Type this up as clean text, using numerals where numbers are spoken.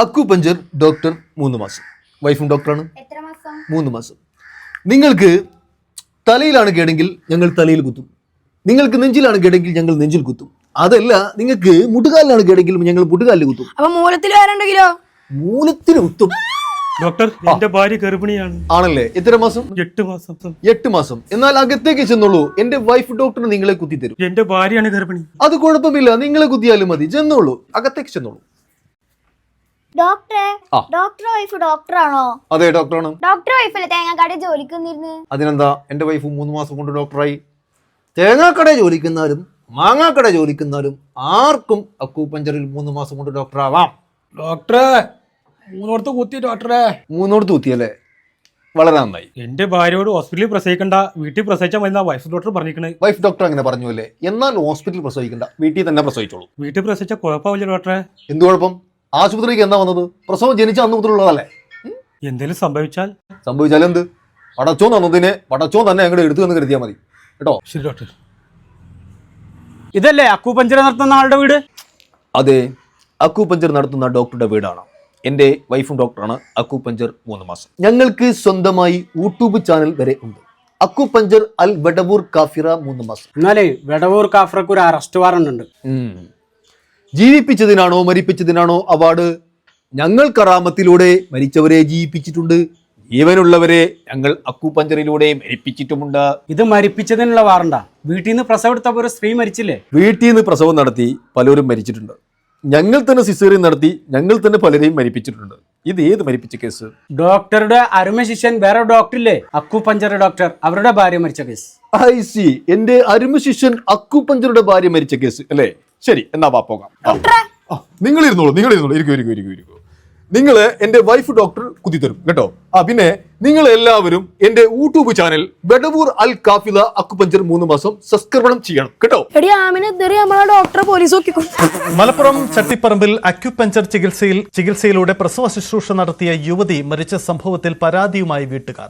Acupuncture doctor 3 മാസം. വൈഫും ഡോക്ടറാണ്. 3 മാസം. നിങ്ങൾക്ക് തലയിലാണ് കേടെങ്കിൽ ഞങ്ങൾ തലയിൽ കുത്തും. നിങ്ങൾക്ക് നെഞ്ചിലാണ് കേടെങ്കിൽ ഞങ്ങൾ നെഞ്ചിൽ കുത്തും. അതല്ല നിങ്ങൾക്ക് മുട്ടുകാലിലാണ് കേടെങ്കിൽ ഞങ്ങൾ മുട്ടുകാലിൽ കുത്തും. അപ്പൊ മൂലത്തിൽ വരണ്ടെങ്കിലോ? മൂലത്തിന് കുത്തും. ഡോക്ടർ, എന്റെ ഭാര്യ ഗർഭിണിയാണ്. ആണല്ലേ? എത്ര മാസം? 8 മാസം. 8 മാസം. എന്നാൽ അകത്തേക്ക് ചെന്നോളൂ. എന്റെ വൈഫ് ഡോക്ടർ നിങ്ങളെ കുത്തി തരും. എന്റെ ഭാര്യയാണ് ഗർഭിണി. അത് കുഴപ്പമില്ല, നിങ്ങളെ കുത്തിയാലും മതി. ചെന്നോളൂ, അകത്തേക്ക് ചെന്നോളൂ. ഡോക്ടറെ, ഡോക്ടർ വൈഫ് ഡോക്ടറാണോ? അതെ, ഡോക്ടറാണ്. ഡോക്ടർ വൈഫല്ലേ തേങ്ങാക്കാടെ ജോലിക്ക് വന്നിരുന്നു? അതിനെന്താ, എന്റെ വൈഫ് 3 മാസം കൊണ്ട് ഡോക്ടറായി. തേങ്ങാക്കട ജോലിക്കുന്നാലും മാങ്ങാക്കട ജോലിക്കുന്നാലും ആർക്കും അക്യുപഞ്ചറിൽ 3 മാസം കൊണ്ട് ഡോക്ടറാവാം. ഡോക്ടറെ, 3 കുത്തി ഡോക്ടറെ. 3 കുത്തിയല്ലേ? വളരെ നന്നായി. എന്റെ ഭാര്യയോട് ഹോസ്പിറ്റലിൽ പ്രസവിക്കണ്ട, വീട്ടിൽ പ്രസവിച്ചാൽ മതി, വൈഫ് ഡോക്ടർ പറഞ്ഞിരിക്കണേ. വൈഫ് ഡോക്ടർ അങ്ങനെ പറഞ്ഞു അല്ലേ? എന്നാൽ ഹോസ്പിറ്റലിൽ പ്രസവിക്കണ്ട, വീട്ടിൽ തന്നെ പ്രസവിച്ചോളൂ. വീട്ടിൽ പ്രസവിച്ചാൽ കുഴപ്പമില്ല ഡോക്ടറെ. എന്ത് കുഴപ്പം? ആശുപത്രിക്ക് എന്നാ വന്നത്? പ്രസവം ജനിച്ച അന്ന് മുതലുള്ളതല്ലേ? എന്തെങ്കിലും സംഭവിച്ചാൽ എന്ത്? പടച്ചോൻ തന്നതിനെ പടച്ചോൻ തന്നെ അങ്ങോട്ട് എടുത്തു എന്ന് കരുതിയാൽ മതി കേട്ടോ. ശരി ഡോക്ടർ. ഇതല്ലേ അക്യുപഞ്ചർ നടത്തുന്ന ആളുടെ വീട്? അതെ, അക്യുപഞ്ചർ നടത്തുന്ന ഡോക്ടറുടെ വീടാണ്. എൻ്റെ വൈഫും ഡോക്ടറാണ്. അക്യുപഞ്ചർ 3 മാസം. ഞങ്ങൾക്ക് സ്വന്തമായി യൂട്യൂബ് ചാനൽ വരെ ഉണ്ട്. അക്യുപഞ്ചർ അൽ വടവൂർ കാഫിറ 3 മാസം. എന്നാലേ വടവൂർ കാഫിറക്ക് ഒരു അറസ്റ്റ് വാറണ്ട് ഉണ്ട്. ജീവിപ്പിച്ചതിനാണോ മരിപ്പിച്ചതിനാണോ അവാർഡ്? ഞങ്ങൾ കറാമത്തിലൂടെ മരിച്ചവരെ ജീവിപ്പിച്ചിട്ടുണ്ട്. ജീവനുള്ളവരെ ഞങ്ങൾ അക്യുപഞ്ചറിലൂടെ മരിപ്പിച്ചിട്ടുമുണ്ട്. ഇത് മരിപ്പിച്ചതിനുള്ള വാറണ്ടാ? വീട്ടിൽ നിന്ന് പ്രസവം എടുത്തപ്പോൾ ഒരു സ്ത്രീ മരിച്ചില്ലേ? വീട്ടിൽ നിന്ന് പ്രസവം നടത്തി പലരും മരിച്ചിട്ടുണ്ട്. ഞങ്ങൾ തന്നെ സിസേറിയൻ നടത്തി ഞങ്ങൾ തന്നെ പലരെയും മരിപ്പിച്ചിട്ടുണ്ട്. ഇത് ഏത് മരിപ്പിച്ച കേസ്? ഡോക്ടറുടെ അരുമ ശിഷ്യൻ വേറെ ഡോക്ടറില്ലേ, അക്യുപഞ്ചർ ഡോക്ടർ, അവരുടെ ഭാര്യ മരിച്ച കേസ്. I C. എന്റെ അരുമ ശിഷ്യൻ അക്യുപഞ്ചറുടെ ഭാര്യ മരിച്ച കേസ് അല്ലേ? ശരി, എന്നാ വാ പോകാം. നിങ്ങൾ ഇരുന്നോളൂ. ഇരിക്കൂ. നിങ്ങൾ എന്റെ വൈഫ് ഡോക്ടർ കുത്തിത്തരും കേട്ടോ. പിന്നെ നിങ്ങൾ എല്ലാവരും എന്റെ യൂട്യൂബ് ചാനൽ വടവൂർ അൽ കാഫില അക്യുപഞ്ചർ 3 മാസം സബ്സ്ക്രൈബ് ചെയ്യണം കേട്ടോ. ഡോക്ടറെ പോലീസ് നോക്കിക്കോ. മലപ്പുറം ചട്ടിപ്പറമ്പിൽ അക്യുപഞ്ചർ ചികിത്സയിലൂടെ പ്രസവ ശുശ്രൂഷ നടത്തിയ യുവതി മരിച്ച സംഭവത്തിൽ പരാതിയുമായി വീട്ടുകാർ.